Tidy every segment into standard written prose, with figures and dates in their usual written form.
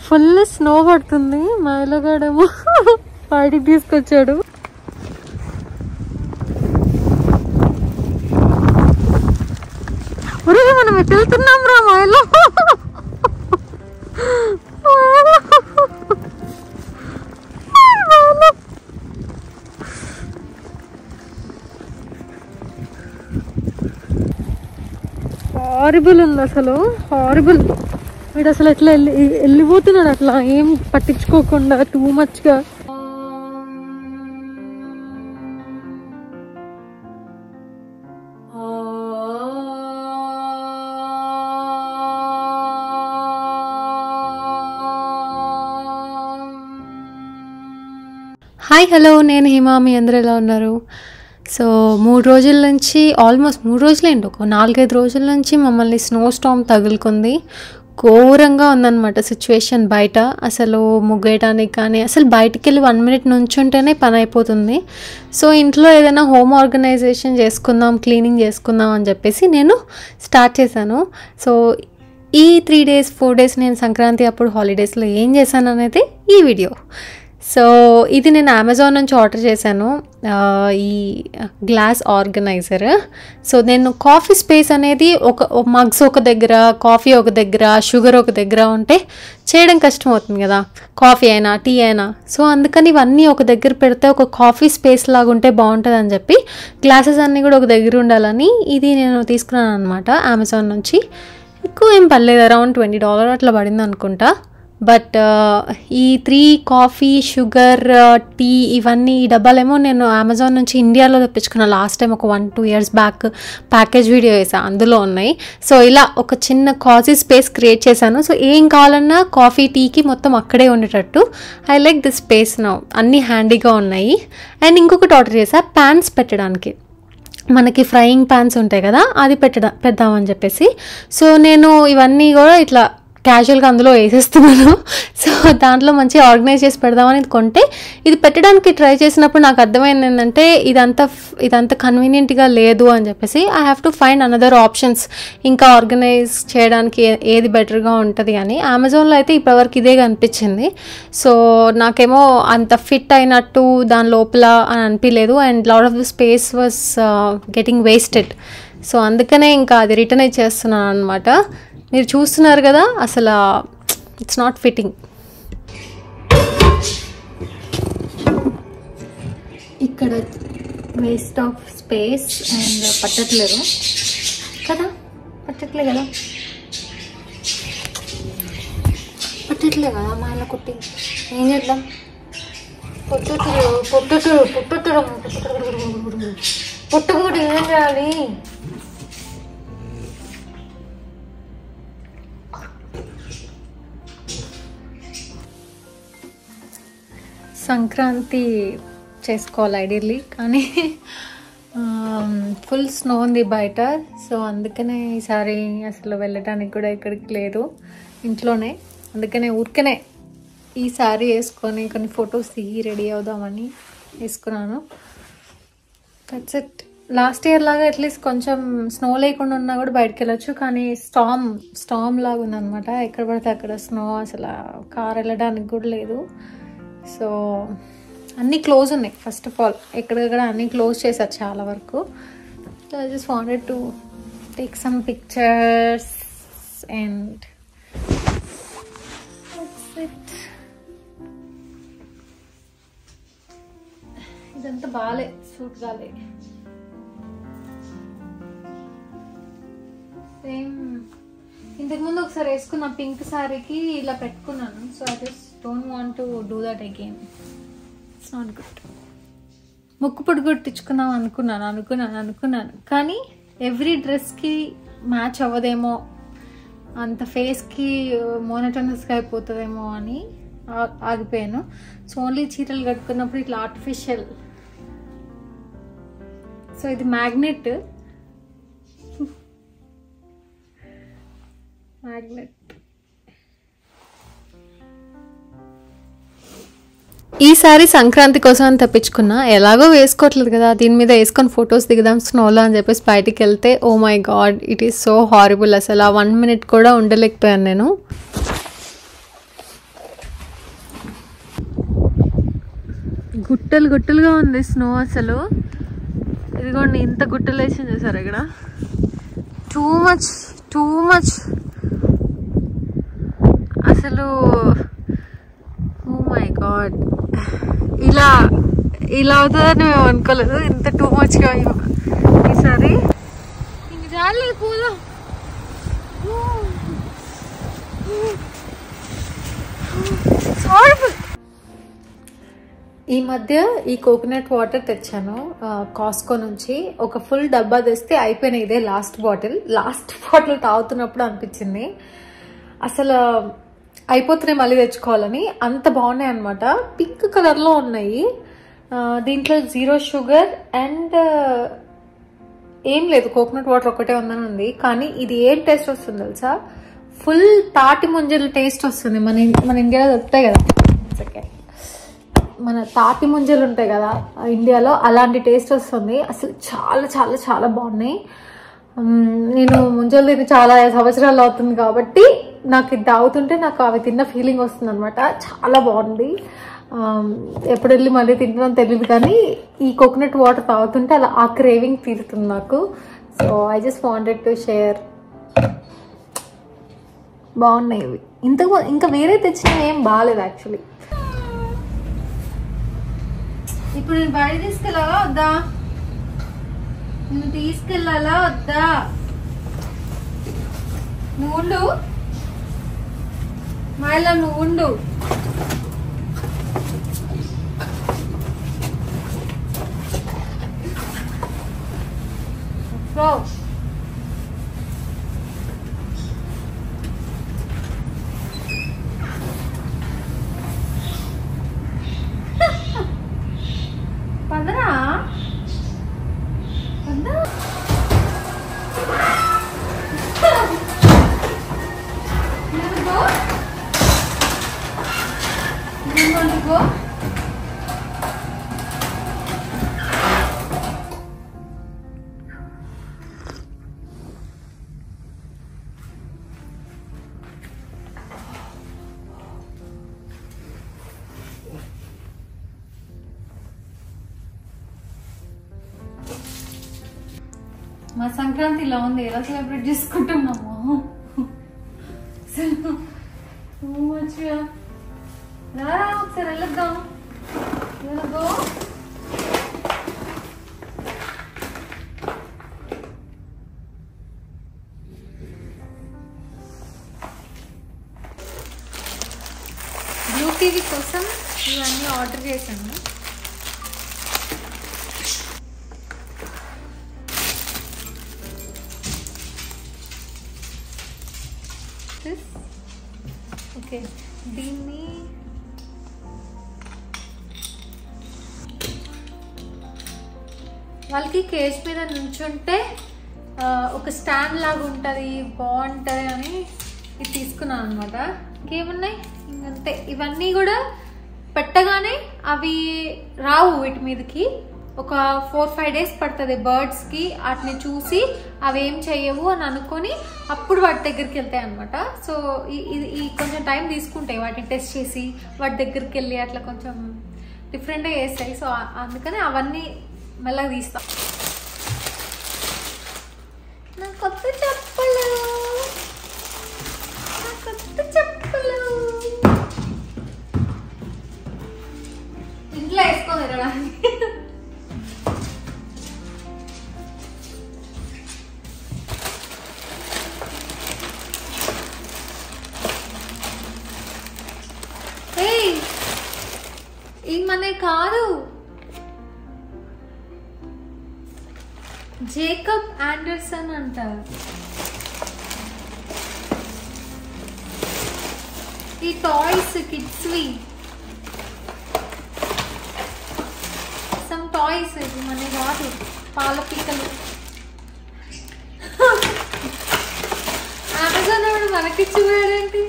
Full snow పడుతుంది. మా ఇల్లగాడేమో బయటికి తీసుకొచ్చాడు. మనం ఎటు వెళ్తున్నాం రా మా ఇల్లు? హారిబుల్ ఉంది అసలు, హారిబుల్. వీడు అసలు ఎట్లా వెళ్ళిపోతున్నాడు అట్లా ఏం పట్టించుకోకుండా టూ మచ్గా. హాయ్ హలో, నేను హిమా. మీ అందరూ ఎలా ఉన్నారు? సో 3 రోజుల నుంచి, ఆల్మోస్ట్ 3 రోజులేండి, ఒక 4-5 రోజుల నుంచి మమ్మల్ని స్నో స్టార్మ్ తగులుకుంది. ఘోరంగా ఉందన్నమాట సిచ్యువేషన్ బయట. అసలు ముగ్గేయడానికి కానీ, అసలు బయటికి వెళ్ళి 1 మినిట్ నుంచుంటేనే పని అయిపోతుంది. సో ఇంట్లో ఏదైనా హోమ్ ఆర్గనైజేషన్ చేసుకుందాం, క్లీనింగ్ చేసుకుందాం అని చెప్పేసి నేను స్టార్ట్ చేశాను. సో ఈ 3 డేస్ 4 డేస్ నేను సంక్రాంతి అప్పుడు హాలిడేస్లో ఏం చేశాను అనేది ఈ వీడియో. సో ఇది నేను అమెజాన్ నుంచి ఆర్డర్ చేశాను, ఈ గ్లాస్ ఆర్గనైజర్. సో నేను కాఫీ స్పేస్ అనేది ఒక మగ్స్ ఒక దగ్గర, కాఫీ ఒక దగ్గర, షుగర్ ఒక దగ్గర ఉంటే చేయడం కష్టం అవుతుంది కదా, కాఫీ అయినా టీ అయినా. సో అందుకని ఇవన్నీ ఒక దగ్గర పెడితే ఒక కాఫీ స్పేస్ లాగా ఉంటే బాగుంటుంది అని చెప్పి గ్లాసెస్ అన్నీ కూడా ఒక దగ్గర ఉండాలని ఇది నేను తీసుకున్నాను అనమాట అమెజాన్ నుంచి. ఎక్కువ ఏం పర్లేదు, అరౌండ్ $20 అట్లా పడింది అనుకుంటా. బట్ ఈ 3 కాఫీ, షుగర్, టీ ఇవన్నీ ఈ డబ్బాలేమో నేను అమెజాన్ నుంచి ఇండియాలో తెప్పించుకున్నాను లాస్ట్ టైం, ఒక 1-2 years బ్యాక్ ప్యాకేజ్ వీడియో వేసాను, అందులో ఉన్నాయి. సో ఇలా ఒక చిన్న కాఫీ స్పేస్ క్రియేట్ చేశాను. సో ఏం కావాలన్నా కాఫీ, టీకి మొత్తం అక్కడే ఉండేటట్టు. I like this space now, అన్నీ హ్యాండీగా ఉన్నాయి. అండ్ ఇంకొకటి ఆర్డర్ చేసా, ప్యాన్స్ పెట్టడానికి. మనకి ఫ్రైయింగ్ ప్యాన్స్ ఉంటాయి కదా, అది పెడదామని చెప్పేసి. సో నేను ఇవన్నీ కూడా ఇట్లా క్యాజువల్గా అందులో వేసేస్తున్నాను. సో దాంట్లో మంచి ఆర్గనైజ్ చేసి పెడదామని కొంటే, ఇది పెట్టడానికి ట్రై చేసినప్పుడు నాకు అర్థమైంది ఏంటంటే ఇదంతా కన్వీనియంట్గా లేదు అని చెప్పేసి I have to find another options, ఇంకా ఆర్గనైజ్ చేయడానికి ఏది బెటర్గా ఉంటుంది అని. అమెజాన్లో అయితే ఇప్పటివరకు ఇదే కనిపించింది. సో నాకేమో అంత ఫిట్ అయినట్టు దాని లోపల అని అనిపించలేదు. And lot of the space was getting wasted. So అందుకనే ఇంకా అది రిటర్న్ ఇచ్చేస్తున్నాను అనమాట. మీరు చూస్తున్నారు కదా, అసలు ఇట్స్ నాట్ ఫిట్టింగ్. ఇక్కడ వేస్ట్ ఆఫ్ స్పేస్ అండ్ పట్టట్లేదు కదా, పట్టట్లే కదా మా ఇలా కుట్టి ఏం చేద్దాం? పుట్టుకుంటే ఏం చేయాలి? సంక్రాంతి చేసుకోవాలి ఐడియల్లీ, కానీ ఫుల్ స్నో ఉంది బయట. సో అందుకనే ఈసారి అసలు వెళ్ళటానికి కూడా ఎక్కడికి లేదు, ఇంట్లోనే. అందుకనే ఊరికనే ఈ సారీ వేసుకొని కొన్ని ఫొటోస్ దిగి రెడీ అవుదామని వేసుకున్నాను. That's it. లాస్ట్ ఇయర్ లాగా అట్లీస్ట్ కొంచెం స్నో లేకుండా ఉన్నా కూడా బయటకు వెళ్ళొచ్చు, కానీ స్టామ్ లాగా ఉందన్నమాట. ఎక్కడ పడితే అక్కడ స్నో, అసలు కార్ వెళ్ళడానికి కూడా లేదు. సో అన్నీ క్లోజ్ ఉన్నాయి. ఫస్ట్ ఆఫ్ ఆల్ ఎక్కడెక్కడ అన్నీ క్లోజ్ చేశారు చాలా వరకు. So I just wanted to take some pictures and ఇదంతా బాలే, సూట్ కాలే. సేమ్ ఇంతకుముందు ఒకసారి వేసుకున్న పింక్ శారీకి ఇలా పెట్టుకున్నాను. So I just don't want to do that again. It's not good. ముక్కు పొడి కుట్టించుకుందాం అనుకున్నాను, కానీ ఎవ్రీ డ్రెస్కి మ్యాచ్ అవ్వదేమో, అంత ఫేస్కి మోనోటోనస్గా అయిపోతుందేమో అని ఆగిపోయాను. సో ఓన్లీ చీరలు కట్టుకున్నప్పుడు ఇట్లా ఆర్టిఫిషియల్. సో ఇది మ్యాగ్నెట్. ఈసారి సంక్రాంతి కోసం అని తెప్పించుకున్నా, ఎలాగో వేసుకోవట్లేదు కదా, దీని మీద వేసుకొని ఫొటోస్ దిగుదాం స్నోలో అని చెప్పేసి బయటికి వెళ్తే, oh my god, it is so horrible. అసలు ఆ 1 minute కూడా ఉండలేకపోయాను నేను. గుట్టలు గుట్టలుగా ఉంది స్నో అసలు. ఇదిగోండి ఇంత గుట్టలు వేసింది చూసారు ఇక్కడ. టూ మచ్ అసలు. ఓ మై గాడ్, ఇలా అవుతుందని మేము అనుకోలేదు, ఇంత టూ మచ్గా ఈసారి. ఇంక జాలేదు పోదాం. ఈ మధ్య ఈ కోకోనట్ వాటర్ తెచ్చాను కాస్కో నుంచి. ఒక ఫుల్ డబ్బా తెస్తే అయిపోయినాయి. ఇదే లాస్ట్ బాటిల్ తాగుతున్నప్పుడు అనిపించింది అసలు అయిపోతున్నాయి, మళ్ళీ తెచ్చుకోవాలని. అంత బాగున్నాయి అనమాట. పింక్ కలర్లో ఉన్నాయి. దీంట్లో 0 షుగర్ అండ్ ఏం లేదు, కోకోనట్ వాటర్ ఒకటే ఉందని ఉంది. కానీ ఇది ఏం టేస్ట్ వస్తుంది తెలుసా? ఫుల్ తాటి ముంజల టేస్ట్ వస్తుంది. మన ఇండియాలో దొరుకుతాయి కదా, మన తాటి ముంజలు ఉంటాయి కదా ఇండియాలో, అలాంటి టేస్ట్ వస్తుంది. అసలు చాలా చాలా చాలా బాగున్నాయి. నేను ముంజలు తిని చాలా సంవత్సరాలు అవుతుంది కాబట్టి నాకు ఇది తాగుతుంటే నాకు అవి తిన్న ఫీలింగ్ వస్తుంది అనమాట. చాలా బాగుంది. ఎప్పుడు వెళ్ళి మళ్ళీ తింటున్నాను తెలియదు, కానీ ఈ కోకోనట్ వాటర్ తాగుతుంటే అలా ఆ క్రేవింగ్ తీరుతుంది నాకు. So I just wanted to share. బాగున్నాయి ఇవి. ఇంకా వేరే తెచ్చినవి ఏం బాగాలేదు యాక్చువల్లీ. ఇప్పుడు నేను బయట తీసుకెళ్ళాలా వద్దా? నేను తీసుకెళ్ళాలా వద్దా? నువ్వు ఉండు మైలా, నువ్వు ఉండు. పదరా మా సంక్రాంతి ఇలా ఉంది. ఎలా సెలబ్రేట్ చేసుకుంటున్నాము మంచిగా. రారా ఒకసారి వెళ్ళొద్దాం. బ్లూ టీవీ కోసం ఇవన్నీ ఆర్డర్ చేశాను. ఓకే, దీన్ని వాళ్ళకి కేజ్ మీద నుంచుంటే ఒక స్టాండ్ లాగా ఉంటుంది, బాగుంటుంది అని ఇది తీసుకున్నాను అనమాట. ఇంకేమున్నాయి ఇంకంతే. ఇవన్నీ కూడా పెట్టగానే అవి రావు వీటి మీదకి. ఒక 4-5 డేస్ పడుతుంది బర్డ్స్కి వాటిని చూసి అవి ఏం చెయ్యవు అని అనుకొని అప్పుడు వాటి దగ్గరికి వెళ్తాయి అనమాట. సో ఈ కొంచెం టైం తీసుకుంటాయి వాటిని టెస్ట్ చేసి వాటి దగ్గరికి వెళ్ళి అట్లా కొంచెం డిఫరెంట్గా చేస్తాయి. సో అందుకని అవన్నీ మెల్లగా తీస్తా. నా కొత్త చెప్పులు ఇంట్లో వేసుకో తిరగడానికి. ఇది మనే కాదు, జేకబ్ ఆండర్సన్ అంటారు. ఈ టాయ్స్ కిడ్స్వి సమ్ టాయ్స్. ఇది మనే కాదు, పాల పీకలు. అమెజాన్ వాడు మనకిచ్చిపోయాడేంటి?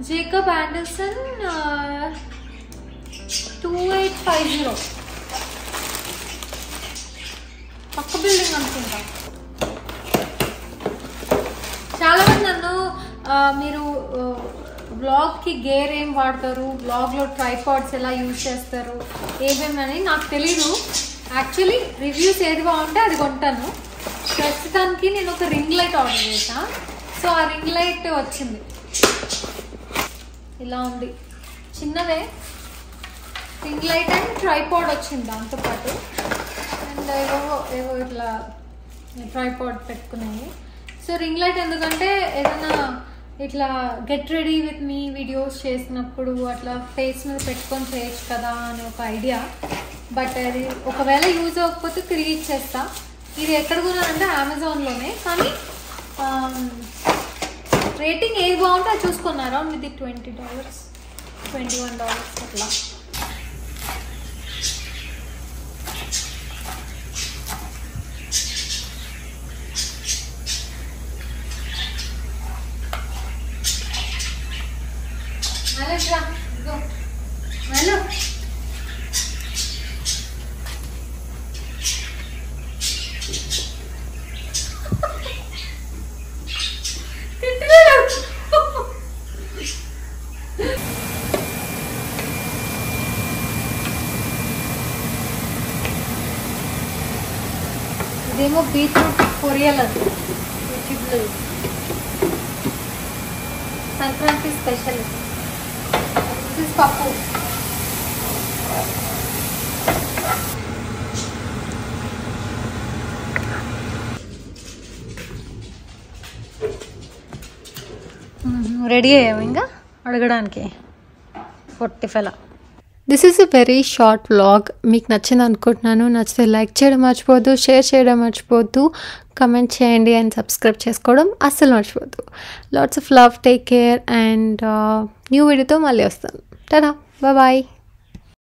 జేకబ్ ఆండర్సన్ 2850 పక్క బిల్డింగ్ అనుకుంటా. చాలా మంది నన్ను మీరు బ్లాగ్కి గేర్ ఏం వాడతారు, బ్లాగ్లో ట్రైపాడ్స్ ఎలా యూజ్ చేస్తారు, ఏమేమని నాకు తెలీదు. యాక్చువల్లీ రివ్యూస్ ఏది బాగుంటే అది కొంటాను. ప్రస్తుతానికి నేను ఒక రింగ్ లైట్ ఆర్డర్ చేశాను. సో ఆ రింగ్ లైట్ వచ్చింది, ఇలా ఉంది, చిన్నదే రింగ్ లైట్ అండ్ ట్రైపాడ్ వచ్చింది దాంతోపాటు. అండ్ ఏవో ఇట్లా ట్రైపాడ్ పెట్టుకున్నాయి. సో రింగ్ లైట్ ఎందుకంటే ఏదైనా ఇట్లా get ready with me videos చేసినప్పుడు అట్లా ఫేస్ మీద పెట్టుకొని చేయొచ్చు కదా అని ఒక ఐడియా. బట్ అది ఒకవేళ యూజ్ అవ్వకపోతే తిరిగి ఇచ్చేస్తా. ఇది ఎక్కడ కొన్నానంటే అమెజాన్లోనే, కానీ రేటింగ్ ఏది బాగుంటే అది చూసుకున్నా. అరౌండ్ ఇది $20, $21 అట్లా. హలో ఇదేమో బీట్రూట్ పొరియల్ అది Sankranti special. This is pappu. Ready అయ్యాము ఇంకా అడగడానికి పొట్టిఫెల. This is a very short vlog. మీకు నచ్చింది అనుకుంటున్నాను. నచ్చితే లైక్ చేయడం మర్చిపోద్దు, షేర్ చేయడం మర్చిపోద్దు, కమెంట్ చేయండి అండ్ సబ్స్క్రైబ్ చేసుకోవడం అస్సలు మర్చిపోద్దు. Lots of love, take care and new వీడియోతో మళ్ళీ వస్తాను. టాటా, బాయ్.